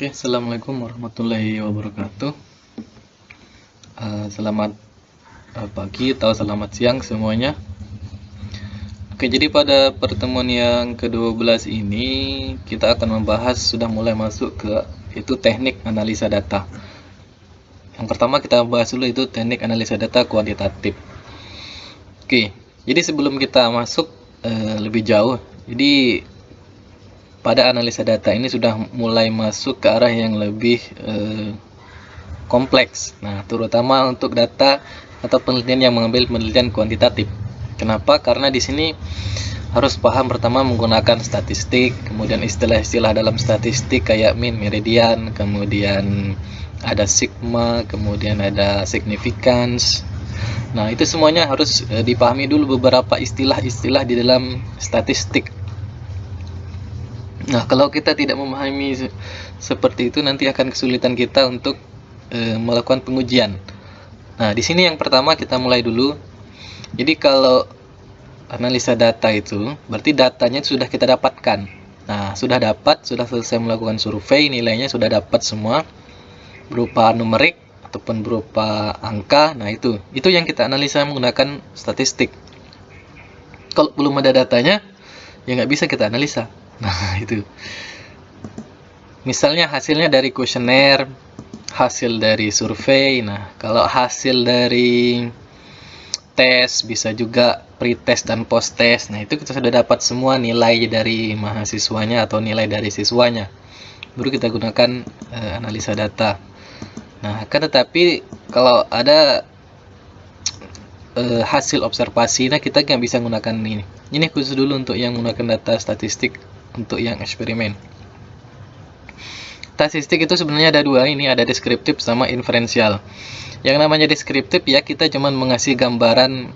Oke, assalamualaikum warahmatullahi wabarakatuh. Selamat pagi atau selamat siang semuanya. Oke, jadi pada pertemuan yang ke-12 ini kita akan membahas, sudah mulai masuk ke itu teknik analisa data. Yang pertama kita bahas dulu itu teknik analisa data kuantitatif. Oke, jadi sebelum kita masuk lebih jauh, jadi pada analisa data ini sudah mulai masuk ke arah yang lebih kompleks. Nah, terutama untuk data atau penelitian yang mengambil penelitian kuantitatif. Kenapa? Karena di sini harus paham pertama menggunakan statistik, kemudian istilah-istilah dalam statistik kayak mean, meridian, kemudian ada sigma, kemudian ada significance. Nah, itu semuanya harus dipahami dulu beberapa istilah-istilah di dalam statistik. Nah, kalau kita tidak memahami seperti itu, nanti akan kesulitan kita untuk melakukan pengujian. Nah, di sini yang pertama kita mulai dulu. Jadi kalau analisa data itu, berarti datanya sudah kita dapatkan. Nah, sudah dapat, sudah selesai melakukan survei, nilainya sudah dapat semua berupa numerik ataupun berupa angka. Nah, itu yang kita analisa menggunakan statistik. Kalau belum ada datanya, ya nggak bisa kita analisa. Nah, itu. Misalnya hasilnya dari kuesioner, hasil dari survei. Nah, kalau hasil dari tes, bisa juga pre-test dan post-test. Nah, itu kita sudah dapat semua nilai dari mahasiswanya atau nilai dari siswanya. Baru kita gunakan analisa data. Nah, kan tetapi kalau ada hasil observasi, nah kita nggak bisa menggunakan ini. Ini khusus dulu untuk yang menggunakan data statistik untuk yang eksperimen. Statistik itu sebenarnya ada dua, ini ada deskriptif sama inferensial. Yang namanya deskriptif ya kita cuma mengasih gambaran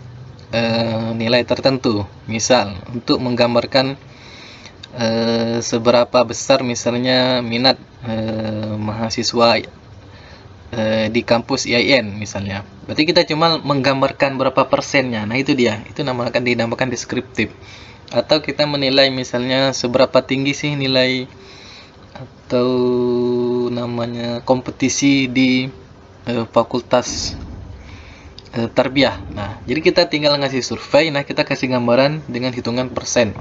nilai tertentu. Misal untuk menggambarkan seberapa besar misalnya minat mahasiswa di kampus IAIN misalnya. Berarti kita cuma menggambarkan berapa persennya. Nah, itu dia. Itu dinamakan deskriptif. Atau kita menilai misalnya seberapa tinggi sih nilai atau namanya kompetisi di fakultas tarbiyah. Nah, jadi kita tinggal ngasih survei, nah kita kasih gambaran dengan hitungan persen.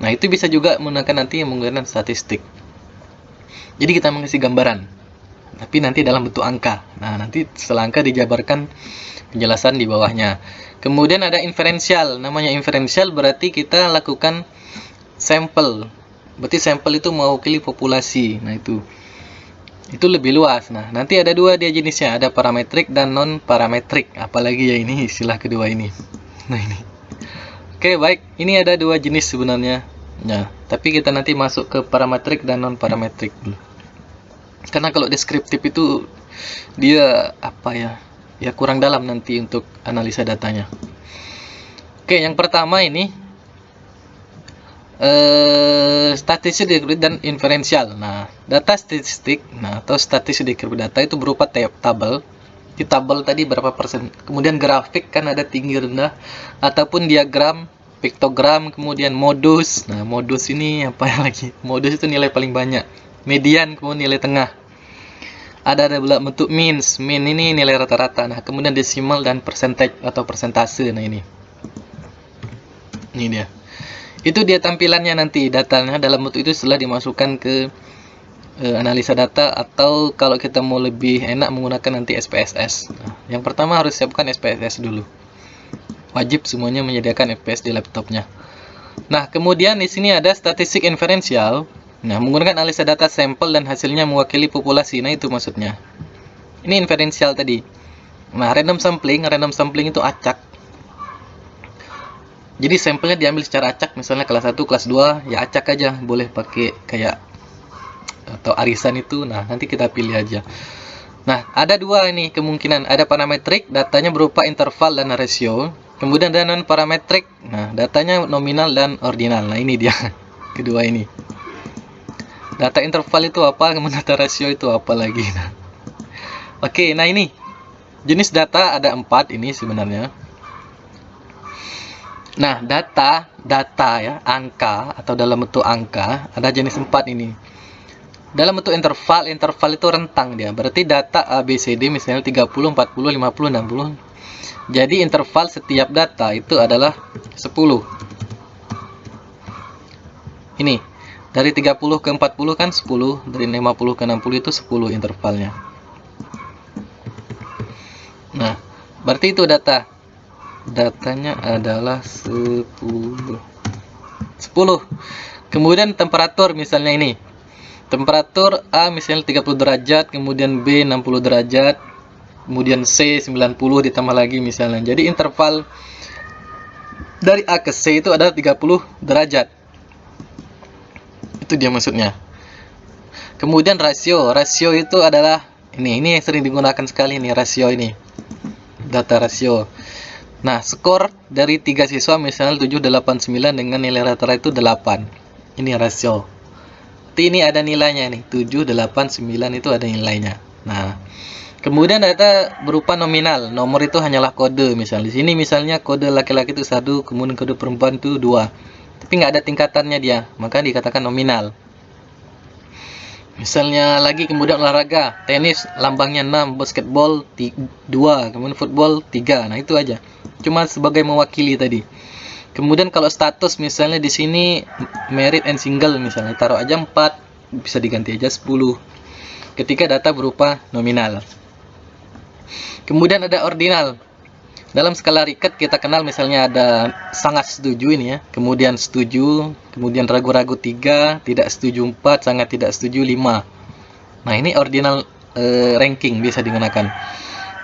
Nah, itu bisa juga menggunakan nanti yang menggunakan statistik. Jadi kita mengasih gambaran, tapi nanti dalam bentuk angka. Nah, nanti setelah angka dijabarkan penjelasan di bawahnya. Kemudian ada inferensial. Namanya inferensial berarti kita lakukan sampel. Berarti sampel itu mewakili populasi. Nah, itu lebih luas. Nah, nanti ada dua dia jenisnya, ada parametrik dan non parametrik. Apalagi ya ini istilah kedua ini. Nah, ini. Oke, baik. Ini ada dua jenis sebenarnya. Ya, tapi kita nanti masuk ke parametrik dan non parametrik dulu. Karena kalau deskriptif itu dia apa ya? Ya kurang dalam nanti untuk analisa datanya. Oke, yang pertama ini statistik dan inferensial. Nah, data statistik, atau statistik data itu berupa tabel. Di tabel tadi berapa persen. Kemudian grafik kan ada tinggi rendah, ataupun diagram, piktogram, kemudian modus. Nah, modus ini apa lagi? Modus itu nilai paling banyak. Median, kemudian nilai tengah. Ada pula bentuk means. Mean ini nilai rata-rata. Nah, kemudian desimal dan percentage atau persentase. Nah, ini dia. Itu dia tampilannya nanti, datanya dalam bentuk itu setelah dimasukkan ke analisa data, atau kalau kita mau lebih enak menggunakan nanti SPSS. Nah, yang pertama harus siapkan SPSS dulu. Wajib semuanya menyediakan FPS di laptopnya. Nah, kemudian di sini ada statistik inferensial. Nah, menggunakan analisa data sampel dan hasilnya mewakili populasi. Nah, itu maksudnya. Ini inferensial tadi. Nah, random sampling itu acak. Jadi sampelnya diambil secara acak, misalnya kelas 1, kelas 2, ya acak aja, boleh pakai kayak atau arisan itu. Nah, nanti kita pilih aja. Nah, ada dua ini kemungkinan, ada parametrik, datanya berupa interval dan rasio. Kemudian ada non parametrik. Nah, datanya nominal dan ordinal. Nah, ini dia kedua ini. Data interval itu apa, kemudian data rasio itu apa lagi. Nah. Oke, nah ini jenis data ada 4 ini sebenarnya. Nah, data ya, angka atau dalam bentuk angka ada jenis 4 ini. dalam bentuk interval. Interval itu rentang dia. Berarti data A, B, C, D misalnya 30, 40, 50, 60. Jadi interval setiap data itu adalah 10. Ini dari 30 ke 40 kan 10, dari 50 ke 60 itu 10 intervalnya. Nah, berarti itu datanya adalah 10. Kemudian temperatur misalnya ini. Temperatur A misalnya 30 derajat, kemudian B 60 derajat, kemudian C 90 ditambah lagi misalnya. Jadi interval dari A ke C itu adalah 30 derajat. Itu dia maksudnya. Kemudian rasio. Rasio itu adalah ini yang sering digunakan sekali nih, rasio ini. Data rasio. Nah, skor dari 3 siswa misalnya 7, 8, 9 dengan nilai rata-rata itu 8. Ini rasio. Berarti ini ada nilainya nih, 7, 8, 9 itu ada nilainya. Nah, kemudian data berupa nominal. Nomor itu hanyalah kode. Misalnya di sini misalnya kode laki-laki itu 1, kemudian kode perempuan itu 2. Tapi nggak ada tingkatannya dia, maka dikatakan nominal. Misalnya lagi kemudian olahraga, tenis lambangnya 6, basketball 2, kemudian football 3. Nah, itu aja. Cuma sebagai mewakili tadi. Kemudian kalau status misalnya di sini married and single misalnya taruh aja 4, bisa diganti aja 10. Ketika data berupa nominal. Kemudian ada ordinal. Dalam skala Ricket kita kenal misalnya ada sangat setuju ini ya, kemudian setuju, kemudian ragu-ragu 3, tidak setuju 4, sangat tidak setuju 5. Nah, ini ordinal ranking bisa digunakan.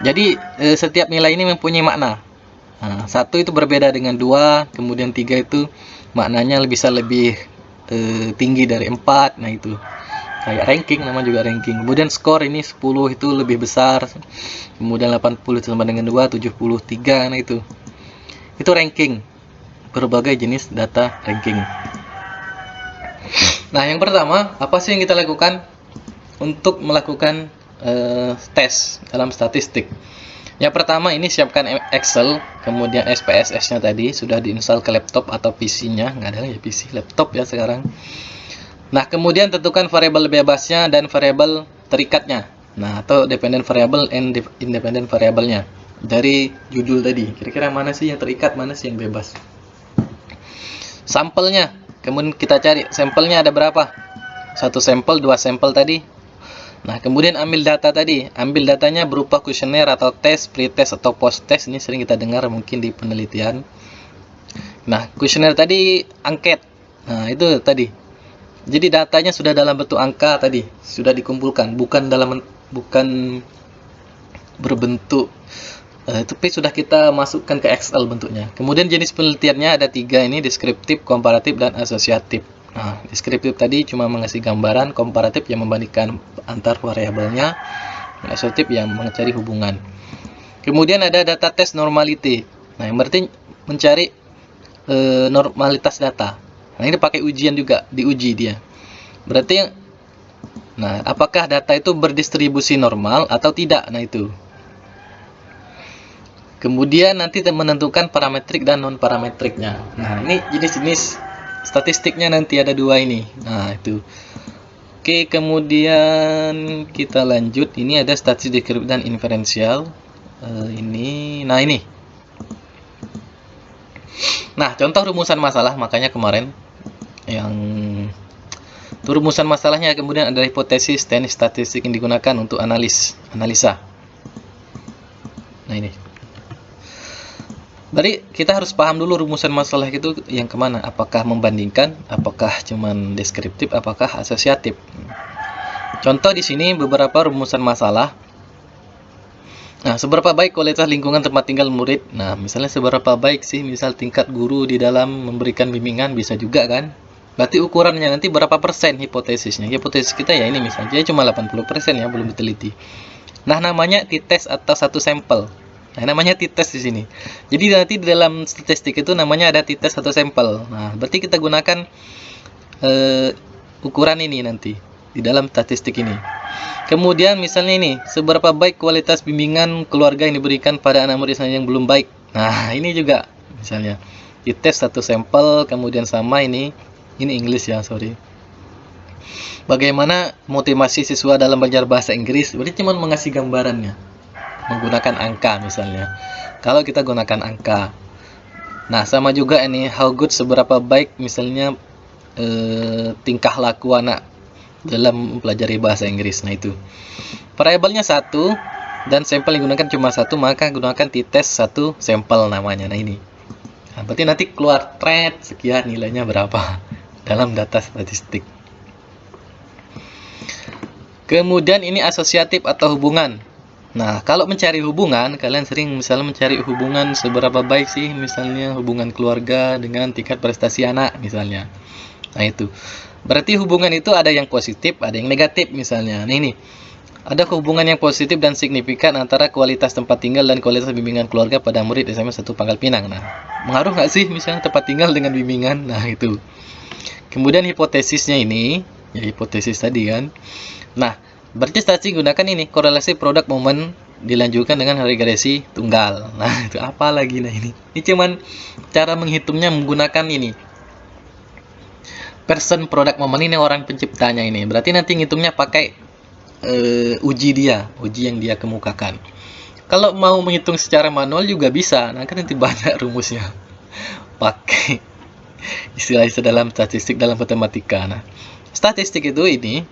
Jadi setiap nilai ini mempunyai makna. Nah, 1 itu berbeda dengan 2, kemudian 3 itu maknanya bisa lebih tinggi dari 4. Nah, itu kayak ranking, nama juga ranking. Kemudian skor ini 10 itu lebih besar, kemudian 80 sama dengan 2, 73. Nah, itu ranking. Berbagai jenis data ranking. Nah, yang pertama, apa sih yang kita lakukan untuk melakukan tes dalam statistik? Yang pertama ini siapkan Excel, kemudian SPSS-nya tadi sudah diinstal ke laptop atau PC-nya, nggak ada ya PC, laptop ya sekarang. Nah, kemudian tentukan variabel bebasnya dan variabel terikatnya. Nah, atau dependent variable and independent variable-nya. Dari judul tadi, kira-kira mana sih yang terikat, mana sih yang bebas. Sampelnya, kemudian kita cari sampelnya ada berapa. 1 sampel, 2 sampel tadi. Nah, kemudian ambil data tadi. Ambil datanya berupa kuesioner atau tes, pretest atau post-test. Ini sering kita dengar mungkin di penelitian. Nah, kuesioner tadi angket. Nah, itu tadi. Jadi datanya sudah dalam bentuk angka tadi. Sudah dikumpulkan. Bukan berbentuk tapi sudah kita masukkan ke Excel bentuknya. Kemudian jenis penelitiannya ada 3 ini, deskriptif, komparatif, dan asosiatif. Nah, deskriptif tadi cuma mengasih gambaran, komparatif yang membandingkan antar variabelnya, dan asosiatif yang mencari hubungan. Kemudian ada data test normality. Nah, yang berarti mencari normalitas data. Nah, ini pakai ujian juga, diuji dia. Berarti apakah data itu berdistribusi normal atau tidak? Nah, itu. Kemudian nanti menentukan parametrik dan non parametriknya. Nah, ini jenis-jenis statistiknya nanti ada 2 ini. Nah, itu. Oke, kemudian kita lanjut. Ini ada statistik deskriptif dan inferensial. Ini. Nah, contoh rumusan masalah, makanya kemarin yang rumusan masalahnya kemudian ada hipotesis, teknik statistik yang digunakan untuk analisa. Nah, ini. Berarti kita harus paham dulu rumusan masalah itu yang kemana. Apakah membandingkan, apakah cuman deskriptif, apakah asosiatif. Contoh di sini beberapa rumusan masalah. Nah, seberapa baik kualitas lingkungan tempat tinggal murid. Nah, misalnya seberapa baik sih misal tingkat guru di dalam memberikan bimbingan, bisa juga kan. Berarti ukurannya nanti berapa persen hipotesisnya. Hipotesis kita ya ini misalnya cuma 80% ya, belum diteliti. Nah, namanya t-test atau 1 sampel. Nah, namanya t-test di sini. Jadi nanti di dalam statistik itu namanya ada t-test atau sampel. Nah, berarti kita gunakan ukuran ini nanti di dalam statistik ini. Kemudian misalnya ini, seberapa baik kualitas bimbingan keluarga yang diberikan pada anak murid yang belum baik. Nah, ini juga misalnya t-test 1 sampel, kemudian sama ini English ya, sorry. Bagaimana motivasi siswa dalam belajar bahasa Inggris? Berarti cuma mengasih gambarannya, menggunakan angka misalnya. Kalau kita gunakan angka, nah sama juga ini how good, seberapa baik misalnya tingkah laku anak dalam mempelajari bahasa Inggris. Nah itu variabelnya satu dan sampel yang digunakan cuma satu, maka gunakan t-test satu sampel namanya. Nah ini, nah, berarti nanti keluar thread sekian, nilainya berapa dalam data statistik. Kemudian ini asosiatif atau hubungan. Nah, kalau mencari hubungan, kalian sering misalnya mencari hubungan seberapa baik sih misalnya hubungan keluarga dengan tingkat prestasi anak misalnya. Nah, itu. Berarti hubungan itu ada yang positif, ada yang negatif misalnya. Nah, ini. Ada hubungan yang positif dan signifikan antara kualitas tempat tinggal dan kualitas bimbingan keluarga pada murid SMA 1 Pangkal Pinang. Nah, mengaruh nggak sih misalnya tempat tinggal dengan bimbingan? Nah, itu. Kemudian hipotesisnya ini, ya hipotesis tadi kan. Nah, berarti statistik gunakan ini, korelasi produk momen dilanjutkan dengan regresi tunggal. Nah, itu apa lagi nah ini? Ini cuman cara menghitungnya menggunakan ini. Person product momen ini orang penciptanya ini. Berarti nanti ngitungnya pakai uji yang dia kemukakan. Kalau mau menghitung secara manual juga bisa, nah kan nanti banyak rumusnya. Pakai istilah-istilah dalam statistik, dalam matematika. Nah, statistik itu ini,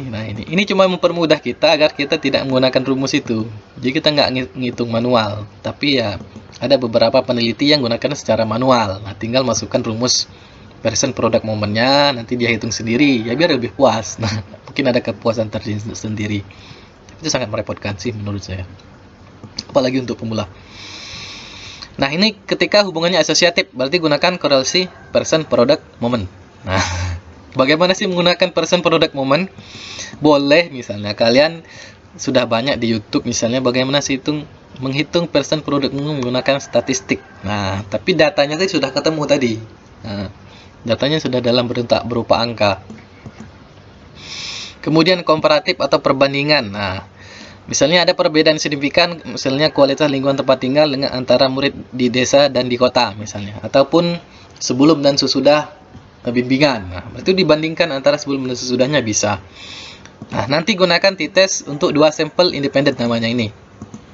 nah ini cuma mempermudah kita agar kita tidak menggunakan rumus itu. Jadi kita nggak ngitung manual, tapi ya ada beberapa peneliti yang gunakan secara manual. Nah, tinggal masukkan rumus person product momennya, nanti dia hitung sendiri ya biar lebih puas. Nah, mungkin ada kepuasan tersendiri. Itu sangat merepotkan sih menurut saya, apalagi untuk pemula. Nah, ini ketika hubungannya asosiatif, berarti gunakan korelasi person product moment. Nah, bagaimana sih menggunakan person product moment? Boleh misalnya kalian sudah banyak di YouTube misalnya bagaimana sih menghitung person product moment menggunakan statistik. Nah, tapi datanya tadi sudah ketemu tadi. Nah, datanya sudah dalam bentuk berupa angka. Kemudian komparatif atau perbandingan. Nah, misalnya ada perbedaan signifikan, misalnya kualitas lingkungan tempat tinggal dengan antara murid di desa dan di kota misalnya, ataupun sebelum dan sesudah bimbingan. Nah, itu dibandingkan antara sebelum dan sesudahnya bisa. Nah, nanti gunakan t-test untuk 2 sampel independen namanya ini.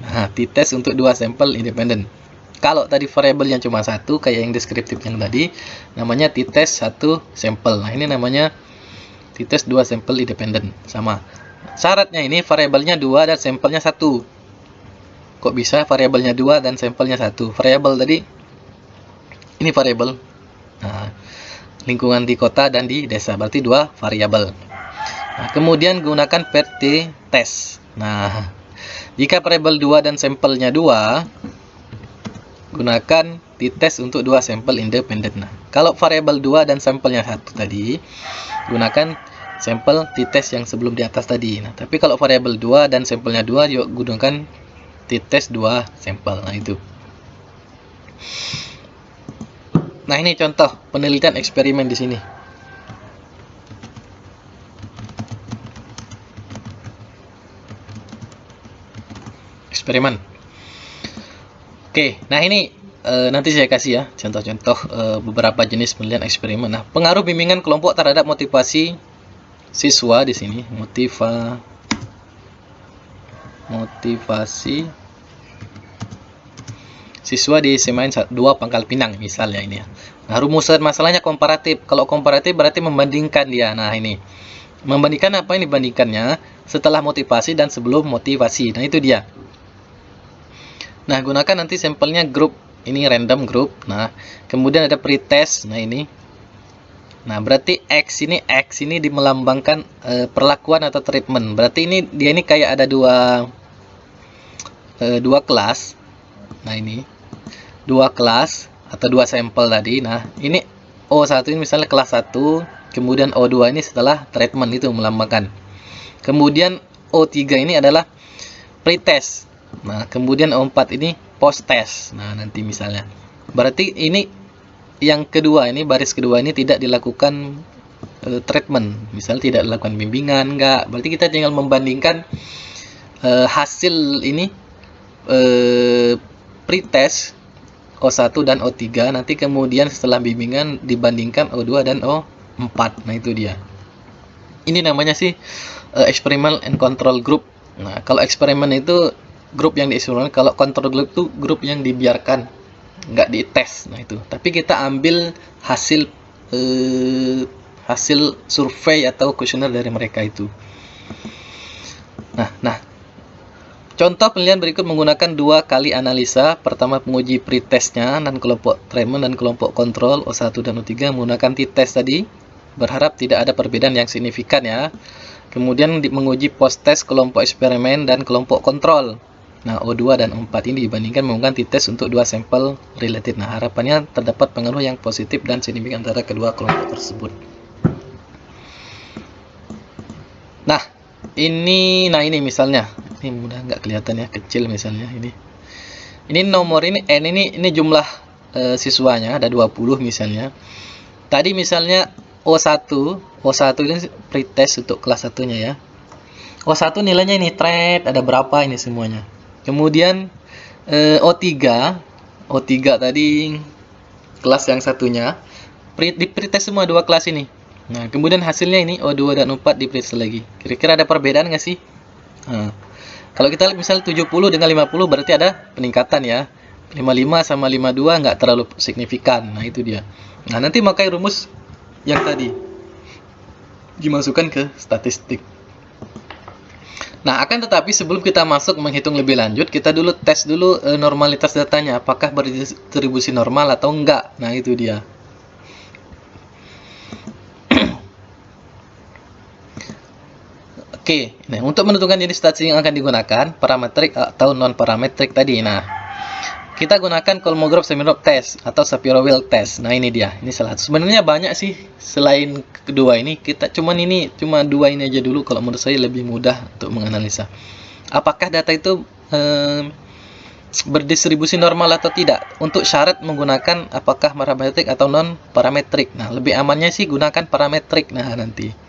Nah, t-test untuk 2 sampel independen. Kalau tadi variabelnya cuma satu, kayak yang deskriptif yang tadi, namanya t-test 1 sampel. Nah, ini namanya t-test 2 sampel independen. Sama. Syaratnya ini variabelnya 2 dan sampelnya 1. Kok bisa variabelnya 2 dan sampelnya 1? Variabel tadi, ini variabel. Nah, lingkungan di kota dan di desa, berarti 2 variabel. Nah, kemudian gunakan t-test. Nah, jika variabel 2 dan sampelnya 2, gunakan t-test untuk 2 sampel independen. Nah, kalau variabel 2 dan sampelnya 1 tadi, gunakan sampel t-test yang sebelum di atas tadi. Nah, tapi kalau variabel 2 dan sampelnya 2, yuk gunakan t-test 2 sampel. Nah, itu. Nah, ini contoh penelitian eksperimen di sini. Eksperimen. Oke, nah ini nanti saya kasih ya contoh-contoh beberapa jenis penelitian eksperimen. Nah, pengaruh bimbingan kelompok terhadap motivasi siswa di sini, motivasi siswa di SMA 2 Pangkal Pinang misalnya ini ya. Nah, rumusan masalahnya komparatif. Kalau komparatif berarti membandingkan dia. Nah, ini membandingkan apa ini bandingkannya setelah motivasi dan sebelum motivasi. Nah, itu dia. Nah, gunakan nanti sampelnya grup, ini random group. Nah, kemudian ada pretest. Nah, ini. Nah, berarti X ini melambangkan perlakuan atau treatment. Berarti ini dia ini kayak ada dua kelas. Nah, ini 2 kelas atau 2 sampel tadi. Nah, ini O1 ini misalnya kelas 1, kemudian O2 ini setelah treatment itu melambangkan. Kemudian O3 ini adalah pretest. Nah, kemudian O4 ini post test. Nah, nanti misalnya. Berarti ini yang kedua ini, baris kedua ini tidak dilakukan treatment. Misalnya tidak dilakukan bimbingan, enggak. Berarti kita tinggal membandingkan hasil ini pretest O1 dan O3. Nanti kemudian setelah bimbingan dibandingkan O2 dan 4. Nah, itu dia. Ini namanya sih experimental and control group. Nah, kalau eksperimen itu grup yang dieksperimen, kalau control group itu grup yang dibiarkan, nggak dites. Nah, itu. Tapi kita ambil hasil hasil survei atau kuesioner dari mereka itu. Nah, contoh penilaian berikut menggunakan 2 kali analisa. Pertama, penguji pretestnya dan kelompok treatment dan kelompok kontrol O1 dan O3 menggunakan t-test tadi. Berharap tidak ada perbedaan yang signifikan ya. Kemudian menguji post-test kelompok eksperimen dan kelompok kontrol. Nah, O2 dan O4 ini dibandingkan menggunakan t-test untuk 2 sampel related. Nah, harapannya terdapat pengaruh yang positif dan signifikan antara kedua kelompok tersebut. Nah, ini misalnya. Ini mudah nggak kelihatan ya, kecil misalnya ini. Ini nomor ini ini jumlah siswanya ada 20 misalnya. Tadi misalnya O1 ini pretest untuk kelas 1-nya ya. O1 nilainya ini thread ada berapa ini semuanya. Kemudian O3 tadi kelas yang satunya di pretest semua 2 kelas ini. Nah, kemudian hasilnya ini O2 dan O4 di pretest lagi. Kira-kira ada perbedaan nggak sih? Nah, kalau kita lihat misalnya 70 dengan 50 berarti ada peningkatan ya. 55 sama 52 nggak terlalu signifikan. Nah, itu dia. Nah, nanti pakai rumus yang tadi dimasukkan ke statistik. Nah, akan tetapi sebelum kita masuk menghitung lebih lanjut, kita dulu tes dulu normalitas datanya, apakah berdistribusi normal atau enggak. Nah, itu dia. Oke, nah untuk menentukan jenis statistik yang akan digunakan, parametrik atau non-parametrik tadi. Nah, kita gunakan Kolmogorov-Smirnov test atau Shapiro-Wilk test. Nah, ini dia. Ini salah satu. Sebenarnya banyak sih selain kedua ini. Kita cuma 2 ini aja dulu kalau menurut saya lebih mudah untuk menganalisa. Apakah data itu berdistribusi normal atau tidak? Untuk syarat menggunakan apakah parametrik atau non-parametrik. Nah, lebih amannya sih gunakan parametrik. Nah, nanti.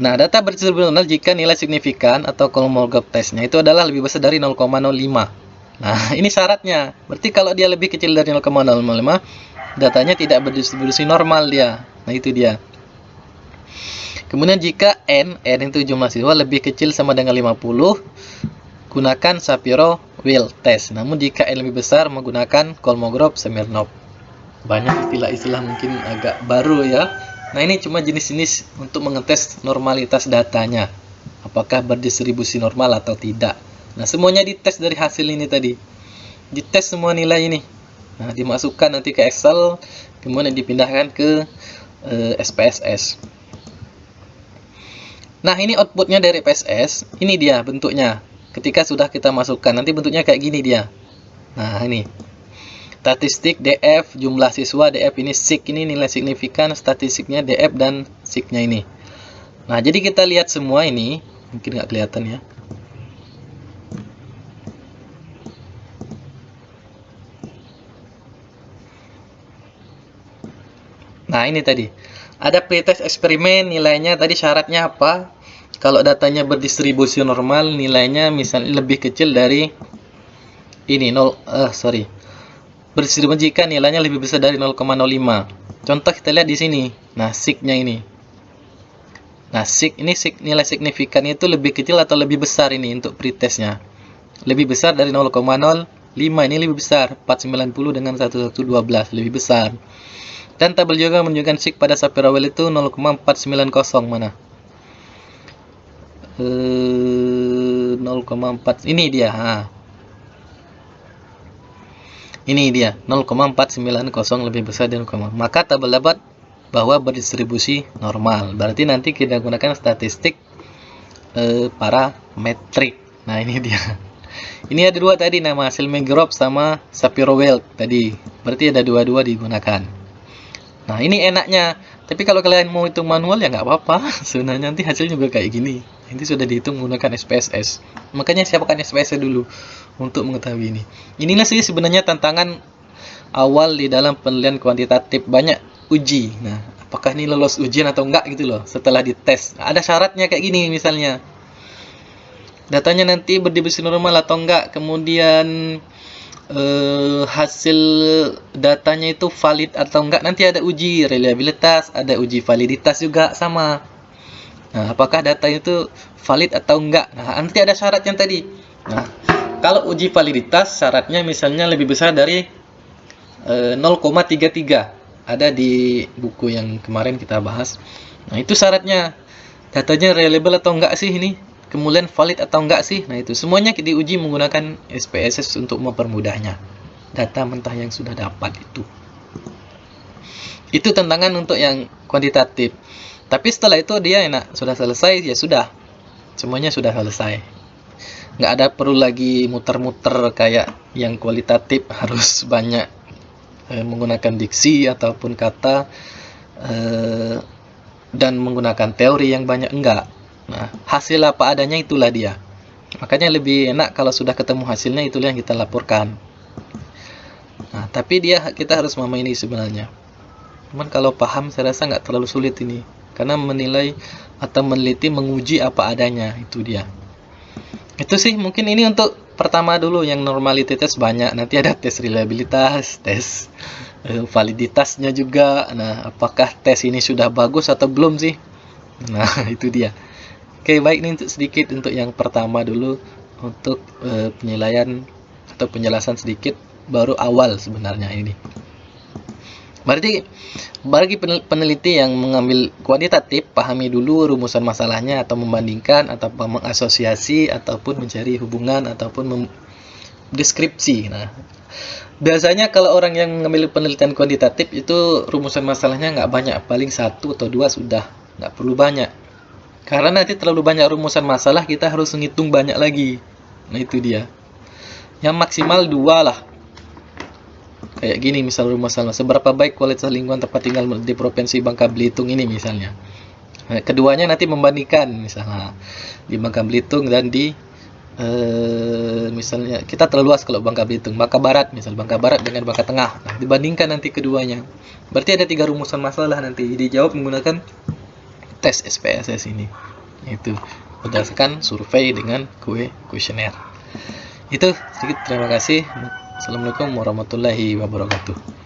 Nah, data berdistribusi normal jika nilai signifikan atau Kolmogorov testnya itu adalah lebih besar dari 0,05. Nah, ini syaratnya. Berarti kalau dia lebih kecil dari 0,005, datanya tidak berdistribusi normal dia. Nah, itu dia. Kemudian jika N itu jumlah siswa lebih kecil sama dengan 50, gunakan Shapiro-Wilk test. Namun jika N lebih besar, menggunakan Kolmogorov-Smirnov. Banyak istilah-istilah mungkin agak baru ya. Nah, ini cuma jenis-jenis untuk mengetes normalitas datanya. Apakah berdistribusi normal atau tidak. Nah, semuanya dites dari hasil ini tadi. Dites semua nilai ini. Nah, dimasukkan nanti ke Excel, kemudian dipindahkan ke SPSS. Nah, ini outputnya dari PSS. Ini dia bentuknya. Ketika sudah kita masukkan, nanti bentuknya kayak gini dia. Nah, ini. Statistik DF, jumlah siswa DF ini SIG ini nilai signifikan, statistiknya DF dan SIG-nya ini. Nah, jadi kita lihat semua ini, mungkin nggak kelihatan ya. Nah, ini tadi. Ada pretest eksperimen, nilainya tadi syaratnya apa? Kalau datanya berdistribusi normal, nilainya misalnya lebih kecil dari ini berdistribusi jika nilainya lebih besar dari 0,05. Contoh kita lihat di sini. Nah, SIG-nya ini. Nah, SIG ini nilai signifikan itu lebih kecil atau lebih besar ini untuk pretestnya. Lebih besar dari 0,05, ini lebih besar. 490 dengan 1112 lebih besar. Dan tabel juga menunjukkan SIG pada Shapiro-Wilk itu 0,490 mana? 0,4 ini dia. Ini dia 0,490 lebih besar dari 0, maka tabel dapat bahwa berdistribusi normal. Berarti nanti kita gunakan statistik parametrik. Nah, ini dia. Ini ada 2 tadi, nama hasil Megrov sama Shapiro-Wilk tadi. Berarti ada 2 digunakan. Nah, ini enaknya. Tapi kalau kalian mau hitung manual ya nggak apa-apa. Sebenarnya nanti hasilnya juga kayak gini. Ini sudah dihitung menggunakan SPSS. Makanya siapkan SPSS dulu untuk mengetahui ini. Inilah sih sebenarnya tantangan awal di dalam penilaian kuantitatif. Banyak uji. Nah, apakah ini lolos ujian atau enggak gitu loh setelah dites. Nah, ada syaratnya kayak gini misalnya. Datanya nanti berdistribusi normal atau enggak. Kemudian hasil datanya itu valid atau enggak, nanti ada uji reliabilitas, ada uji validitas juga sama. Nah, apakah data itu valid atau enggak? Nah, nanti ada syarat yang tadi. Nah, kalau uji validitas syaratnya misalnya lebih besar dari 0,33. Ada di buku yang kemarin kita bahas. Nah, itu syaratnya. Datanya reliable atau enggak sih ini? Kemudian valid atau enggak sih? Nah, itu semuanya diuji menggunakan SPSS untuk mempermudahnya. Data mentah yang sudah dapat itu. Itu tantangan untuk yang kuantitatif. Tapi setelah itu dia enak, sudah selesai ya sudah. Semuanya sudah selesai. Nggak ada perlu lagi muter-muter kayak yang kualitatif harus banyak menggunakan diksi ataupun kata dan menggunakan teori yang banyak, enggak. Nah, hasil apa adanya itulah dia. Makanya lebih enak kalau sudah ketemu hasilnya, itulah yang kita laporkan. Nah, tapi kita harus memahami ini sebenarnya. Cuman kalau paham saya rasa nggak terlalu sulit ini. Karena menilai atau meneliti, menguji apa adanya, itu dia. Itu sih mungkin ini untuk pertama dulu, yang normality test banyak. Nanti ada tes reliabilitas, tes validitasnya juga. Nah, apakah tes ini sudah bagus atau belum sih? Nah, itu dia. Oke, baik, ini untuk sedikit untuk yang pertama dulu, untuk penilaian atau penjelasan sedikit baru awal sebenarnya ini. Berarti bagi peneliti yang mengambil kuantitatif, pahami dulu rumusan masalahnya atau membandingkan atau mengasosiasi ataupun mencari hubungan ataupun deskripsi. Nah, biasanya kalau orang yang mengambil penelitian kuantitatif itu rumusan masalahnya nggak banyak, paling 1 atau 2 sudah, nggak perlu banyak. Karena nanti terlalu banyak rumusan masalah, kita harus menghitung banyak lagi. Nah, itu dia. Yang maksimal 2 lah. Kayak gini misal rumusan, seberapa baik kualitas lingkungan tempat tinggal di Provinsi Bangka Belitung ini misalnya. Nah, keduanya nanti membandingkan misalnya di Bangka Belitung dan di misalnya kita terlalu luas kalau Bangka Belitung, Bangka Barat misal, Bangka Barat dengan Bangka Tengah. Nah, dibandingkan nanti keduanya. Berarti ada 3 rumusan masalah nanti dijawab menggunakan tes SPSS ini. Itu berdasarkan survei dengan kuesioner. Itu sedikit, terima kasih. Assalamualaikum warahmatullahi wabarakatuh.